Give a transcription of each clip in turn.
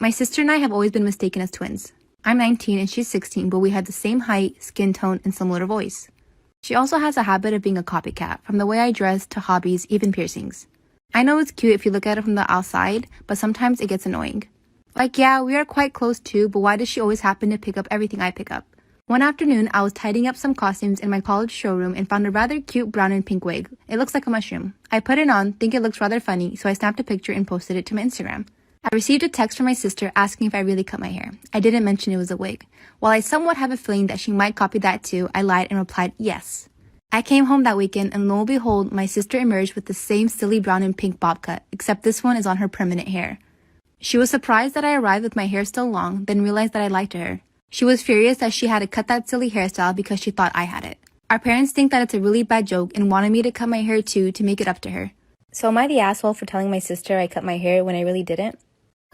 My sister and I have always been mistaken as twins. I'm 19 and she's 16, but we have the same height, skin tone, and similar voice. She also has a habit of being a copycat, from the way I dress to hobbies, even piercings. I know it's cute if you look at it from the outside, but sometimes it gets annoying. Like, yeah, we are quite close too, but why does she always happen to pick up everything I pick up? One afternoon, I was tidying up some costumes in my college showroom and found a rather cute brown and pink wig. It looks like a mushroom. I put it on, think it looks rather funny, so I snapped a picture and posted it to my Instagram. I received a text from my sister asking if I really cut my hair. I didn't mention it was a wig. While I somewhat have a feeling that she might copy that too, I lied and replied yes. I came home that weekend and lo and behold, my sister emerged with the same silly brown and pink bob cut, except this one is on her permanent hair. She was surprised that I arrived with my hair still long, then realized that I lied to her. She was furious that she had to cut that silly hairstyle because she thought I had it. Our parents think that it's a really bad joke and wanted me to cut my hair too to make it up to her. So am I the asshole for telling my sister I cut my hair when I really didn't?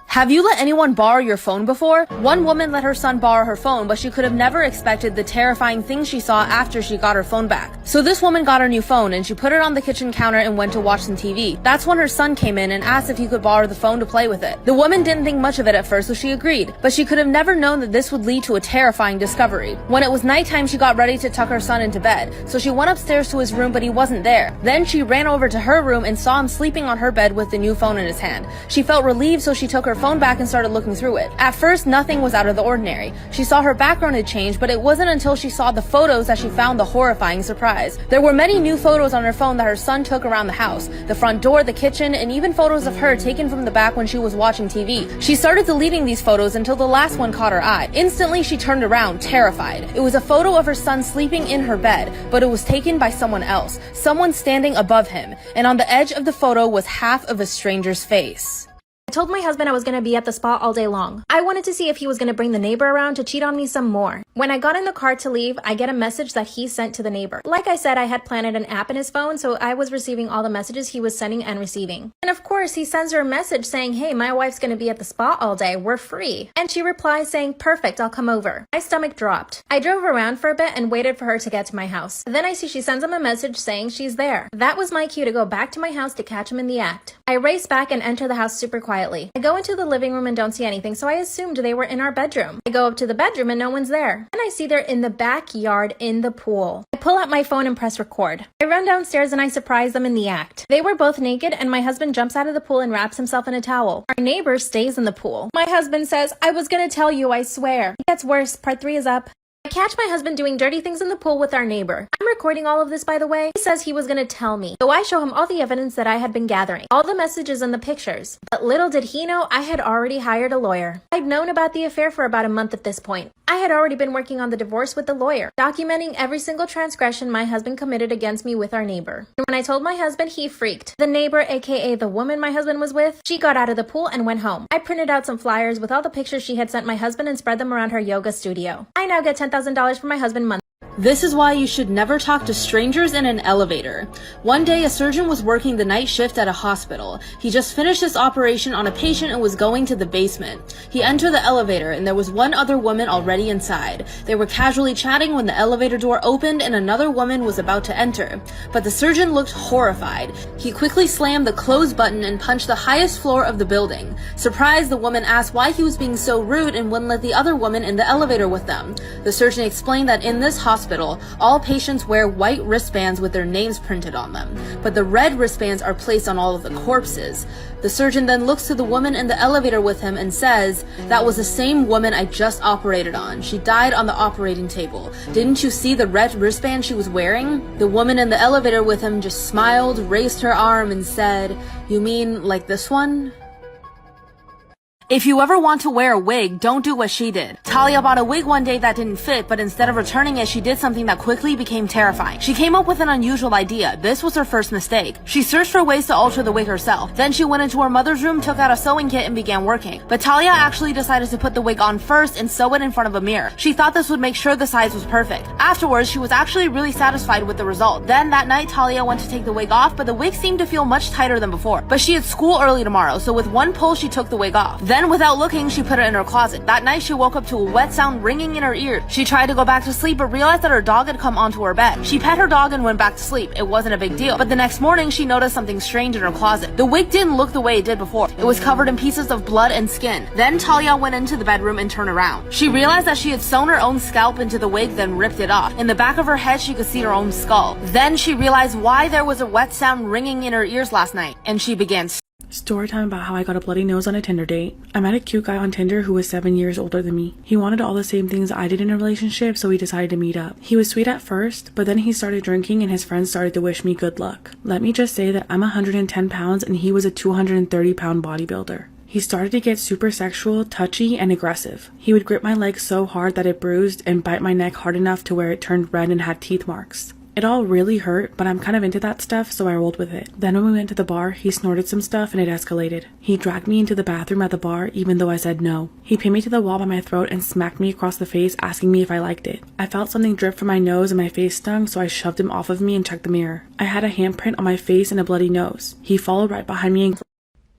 Have you let anyone borrow your phone before? One woman let her son borrow her phone, but she could have never expected the terrifying things she saw after she got her phone back. So this woman got her new phone and she put it on the kitchen counter and went to watch some TV. That's when her son came in and asked if he could borrow the phone to play with it. The woman didn't think much of it at first, so she agreed, but she could have never known that this would lead to a terrifying discovery. When it was nighttime, she got ready to tuck her son into bed, so she went upstairs to his room, but he wasn't there. Then she ran over to her room and saw him sleeping on her bed with the new phone in his hand. She felt relieved, so she took her phone back and started looking through it. At first, nothing was out of the ordinary. She saw her background had changed, but it wasn't until she saw the photos that she found the horrifying surprise. There were many new photos on her phone that her son took around the house. The front door, the kitchen, and even photos of her taken from the back when she was watching TV. She started deleting these photos until the last one caught her eye. Instantly, she turned around, terrified. It was a photo of her son sleeping in her bed, but it was taken by someone else, someone standing above him, and on the edge of the photo was half of a stranger's face. I told my husband I was going to be at the spa all day long. I wanted to see if he was going to bring the neighbor around to cheat on me some more. When I got in the car to leave, I get a message that he sent to the neighbor. Like I said, I had planted an app in his phone, so I was receiving all the messages he was sending and receiving. And of course, he sends her a message saying, hey, my wife's going to be at the spa all day. We're free. And she replies saying, perfect, I'll come over. My stomach dropped. I drove around for a bit and waited for her to get to my house. Then I see she sends him a message saying she's there. That was my cue to go back to my house to catch him in the act. I race back and enter the house super quietly. I go into the living room and don't see anything, so I assumed they were in our bedroom. I go up to the bedroom and no one's there. And I see they're in the backyard in the pool. I pull out my phone and press record. I run downstairs and I surprise them in the act. They were both naked and my husband jumps out of the pool and wraps himself in a towel. Our neighbor stays in the pool. My husband says, I was gonna tell you, I swear. It gets worse. Part 3 is up. I catch my husband doing dirty things in the pool with our neighbor. I'm recording all of this, by the way. He says he was gonna tell me. So I show him all the evidence that I had been gathering, all the messages and the pictures. But little did he know I had already hired a lawyer. I'd known about the affair for about a month at this point. I had already been working on the divorce with the lawyer, documenting every single transgression my husband committed against me with our neighbor. And when I told my husband, he freaked. The neighbor, aka the woman my husband was with, she got out of the pool and went home. I printed out some flyers with all the pictures she had sent my husband and spread them around her yoga studio. I now get $10,000 from my husband monthly. This is why you should never talk to strangers in an elevator. One day, a surgeon was working the night shift at a hospital. He just finished his operation on a patient and was going to the basement. He entered the elevator and there was one other woman already inside. They were casually chatting when the elevator door opened and another woman was about to enter. But the surgeon looked horrified. He quickly slammed the close button and punched the highest floor of the building. Surprised, the woman asked why he was being so rude and wouldn't let the other woman in the elevator with them. The surgeon explained that in this hospital, all patients wear white wristbands with their names printed on them, but the red wristbands are placed on all of the corpses. The surgeon then looks to the woman in the elevator with him and says, that was the same woman I just operated on. She died on the operating table. Didn't you see the red wristband she was wearing? The woman in the elevator with him just smiled, raised her arm and said, you mean like this one? If you ever want to wear a wig, don't do what she did. Talia bought a wig one day that didn't fit, but instead of returning it, she did something that quickly became terrifying. She came up with an unusual idea. This was her first mistake. She searched for ways to alter the wig herself. Then she went into her mother's room, took out a sewing kit, and began working. But Talia actually decided to put the wig on first and sew it in front of a mirror. She thought this would make sure the size was perfect. Afterwards, she was actually really satisfied with the result. Then that night, Talia went to take the wig off, but the wig seemed to feel much tighter than before. But she had school early tomorrow, so with one pull, she took the wig off. Then Then without looking, she put it in her closet. That night, she woke up to a wet sound ringing in her ear. She tried to go back to sleep but realized that her dog had come onto her bed. She pet her dog and went back to sleep. It wasn't a big deal. But the next morning, she noticed something strange in her closet. The wig didn't look the way it did before. It was covered in pieces of blood and skin. Then Talia went into the bedroom and turned around. She realized that she had sewn her own scalp into the wig, then ripped it off. In the back of her head, she could see her own skull. Then she realized why there was a wet sound ringing in her ears last night, and she began Story time about how I got a bloody nose on a Tinder date. I met a cute guy on Tinder who was 7 years older than me. He wanted all the same things I did in a relationship, so we decided to meet up. He was sweet at first, but then he started drinking and his friends started to wish me good luck. Let me just say that I'm 110 pounds and he was a 230-pound bodybuilder. He started to get super sexual, touchy, and aggressive. He would grip my leg so hard that it bruised and bite my neck hard enough to where it turned red and had teeth marks. It all really hurt, but I'm kind of into that stuff, so I rolled with it. Then when we went to the bar, he snorted some stuff and it escalated. He dragged me into the bathroom at the bar, even though I said no. He pinned me to the wall by my throat and smacked me across the face, asking me if I liked it. I felt something drip from my nose and my face stung, so I shoved him off of me and checked the mirror. I had a handprint on my face and a bloody nose. He followed right behind me and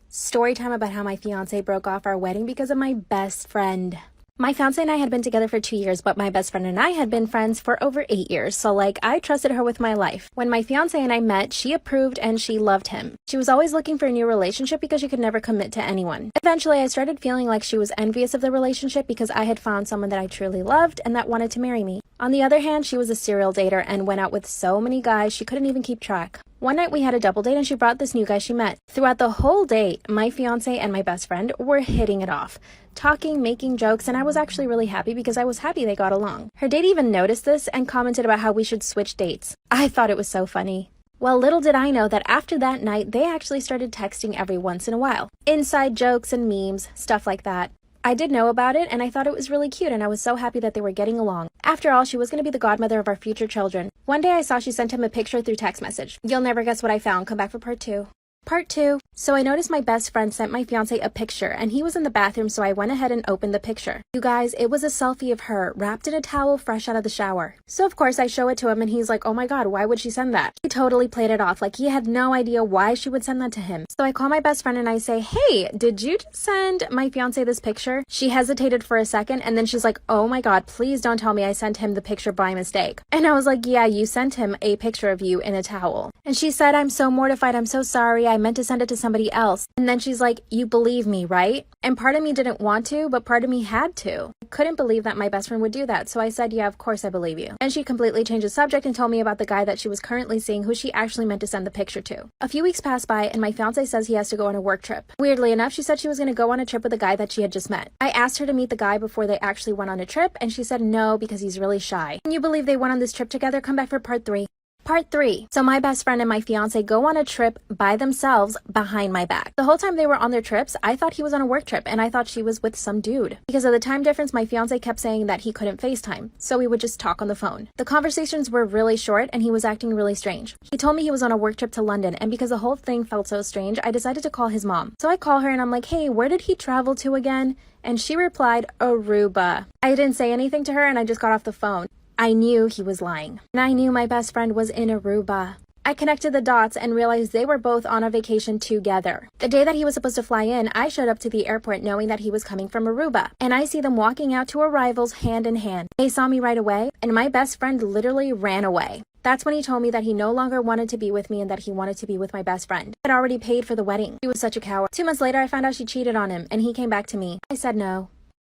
Story time about how my fiance broke off our wedding because of my best friend. My fiance and I had been together for 2 years, but my best friend and I had been friends for over 8 years, so I trusted her with my life. When my fiance and I met, she approved and she loved him. She was always looking for a new relationship because she could never commit to anyone. Eventually, I started feeling like she was envious of the relationship because I had found someone that I truly loved and that wanted to marry me. On the other hand, she was a serial dater and went out with so many guys she couldn't even keep track. One night we had a double date and she brought this new guy she met. Throughout the whole date, my fiance and my best friend were hitting it off, talking, making jokes, and I was actually really happy because I was happy they got along. Her date even noticed this and commented about how we should switch dates. I thought it was so funny. Well, little did I know that after that night, they actually started texting every once in a while. Inside jokes and memes, stuff like that. I did know about it and I thought it was really cute and I was so happy that they were getting along. After all, she was going to be the godmother of our future children. One day I saw she sent him a picture through text message. You'll never guess what I found. Come back for part 2. Part 2. So I noticed my best friend sent my fiance a picture and he was in the bathroom, so I went ahead and opened the picture. You guys, it was a selfie of her wrapped in a towel fresh out of the shower. So of course I show it to him and he's like, oh my god, why would she send that? He totally played it off like he had no idea why she would send that to him. So I call my best friend and I say, hey, did you just send my fiance this picture? She hesitated for a second and then she's like, oh my god, please don't tell me I sent him the picture by mistake. And I was like, yeah, you sent him a picture of you in a towel. And she said, I'm so mortified, I'm so sorry, I meant to send it to somebody else. And then she's like, you believe me, right? And part of me didn't want to, but part of me had to. I couldn't believe that my best friend would do that, so I said, yeah, of course I believe you. And she completely changed the subject and told me about the guy that she was currently seeing who she actually meant to send the picture to. A few weeks passed by and my fiance says he has to go on a work trip. Weirdly enough, she said she was going to go on a trip with a guy that she had just met. I asked her to meet the guy before they actually went on a trip and she said no because he's really shy. Can you believe they went on this trip together? Come back for part 3. Part 3. So my best friend and my fiance go on a trip by themselves behind my back. The whole time they were on their trips, I thought he was on a work trip and I thought she was with some dude. Because of the time difference, my fiance kept saying that he couldn't FaceTime, so we would just talk on the phone. The conversations were really short and he was acting really strange. He told me he was on a work trip to London, and because the whole thing felt so strange, I decided to call his mom. So I call her and I'm like, hey, where did he travel to again? And she replied, Aruba. I didn't say anything to her and I just got off the phone. I knew he was lying. And I knew my best friend was in Aruba. I connected the dots and realized they were both on a vacation together. The day that he was supposed to fly in, I showed up to the airport knowing that he was coming from Aruba. And I see them walking out to arrivals hand in hand. They saw me right away, and my best friend literally ran away. That's when he told me that he no longer wanted to be with me and that he wanted to be with my best friend. I had already paid for the wedding. He was such a coward. 2 months later, I found out she cheated on him, and he came back to me. I said no.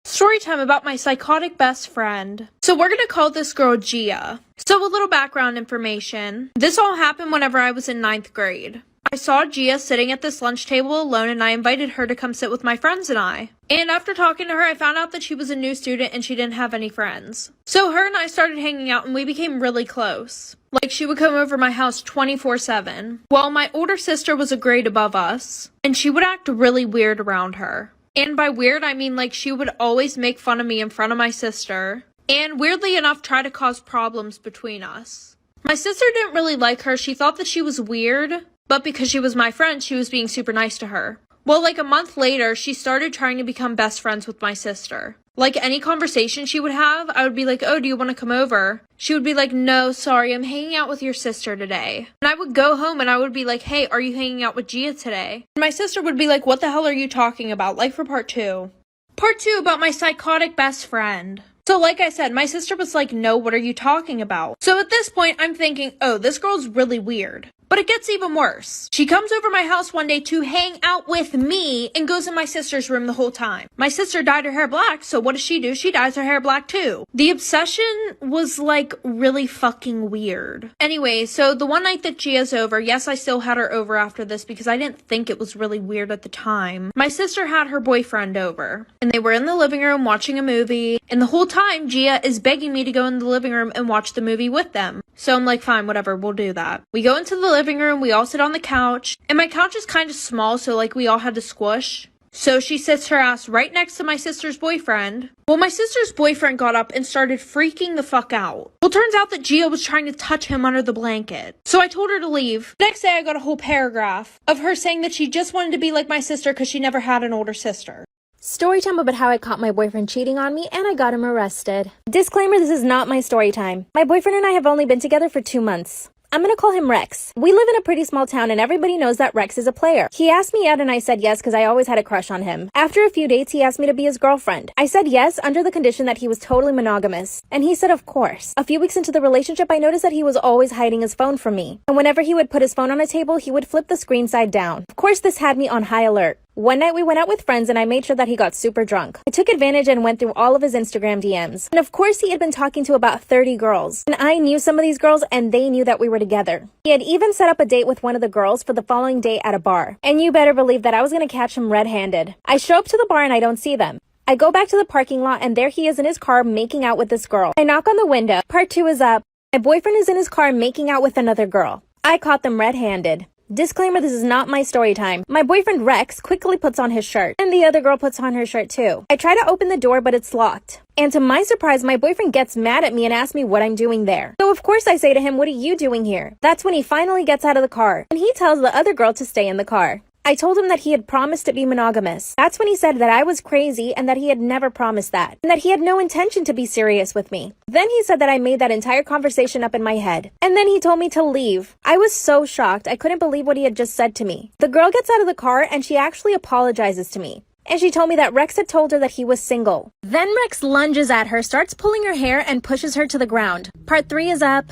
Story time about my psychotic best friend. So we're gonna call this girl Gia. So a little background information. This all happened whenever I was in 9th grade. I saw Gia sitting at this lunch table alone and I invited her to come sit with my friends and I. And after talking to her, I found out that she was a new student and she didn't have any friends. So her and I started hanging out and we became really close. Like, she would come over my house 24/7. Well, my older sister was a grade above us and she would act really weird around her. And by weird, I mean like she would always make fun of me in front of my sister. And weirdly enough, try to cause problems between us. My sister didn't really like her. She thought that she was weird. But because she was my friend, she was being super nice to her. Well, like a month later, she started trying to become best friends with my sister. Like any conversation she would have, I would be like, oh, do you want to come over? She would be like, no, sorry, I'm hanging out with your sister today. And I would go home and I would be like, hey, are you hanging out with Gia today? And my sister would be like, what the hell are you talking about? Like for part 2. Part 2 about my psychotic best friend. So like I said, my sister was like, no, what are you talking about? So at this point, I'm thinking, oh, this girl's really weird. But it gets even worse. She comes over my house one day to hang out with me and goes in my sister's room the whole time. My sister dyed her hair black, so what does she do? She dyes her hair black too. The obsession was like really fucking weird. Anyway, so the one night that Gia's over, yes, I still had her over after this because I didn't think it was really weird at the time. My sister had her boyfriend over and they were in the living room watching a movie, and the whole time Gia is begging me to go in the living room and watch the movie with them. So I'm like, fine, whatever, we'll do that. We go into the living room, we all sit on the couch, and my couch is kind of small, so like we all had to squish. So she sits her ass right next to my sister's boyfriend. Well, my sister's boyfriend got up and started freaking the fuck out. Well, turns out that Gia was trying to touch him under the blanket. So I told her to leave. The next day I got a whole paragraph of her saying that she just wanted to be like my sister because she never had an older sister. Story time about how I caught my boyfriend cheating on me and I got him arrested. Disclaimer, this is not my story time. My boyfriend and I have only been together for 2 months. I'm gonna call him Rex. We live in a pretty small town and everybody knows that Rex is a player. He asked me out and I said yes because I always had a crush on him. After a few dates, he asked me to be his girlfriend. I said yes under the condition that he was totally monogamous. And he said of course. A few weeks into the relationship, I noticed that he was always hiding his phone from me. And whenever he would put his phone on a table, he would flip the screen side down. Of course, this had me on high alert. One night we went out with friends and I made sure that he got super drunk. I took advantage and went through all of his Instagram DMs. And of course he had been talking to about 30 girls. And I knew some of these girls and they knew that we were together. He had even set up a date with one of the girls for the following day at a bar. And you better believe that I was gonna catch him red-handed. I show up to the bar and I don't see them. I go back to the parking lot and there he is in his car making out with this girl. I knock on the window. Part 2 is up. My boyfriend is in his car making out with another girl. I caught them red-handed. Disclaimer, this is not my story time. My boyfriend Rex quickly puts on his shirt, and the other girl puts on her shirt too. I try to open the door, but it's locked. And to my surprise, my boyfriend gets mad at me and asks me what I'm doing there. So of course I say to him, what are you doing here? That's when he finally gets out of the car, and he tells the other girl to stay in the car. I told him that he had promised to be monogamous. That's when he said that I was crazy and that he had never promised that, and that he had no intention to be serious with me. Then he said that I made that entire conversation up in my head. And then he told me to leave. I was so shocked. I couldn't believe what he had just said to me. The girl gets out of the car and she actually apologizes to me. And she told me that Rex had told her that he was single. Then Rex lunges at her, starts pulling her hair, and pushes her to the ground. Part 3 is up.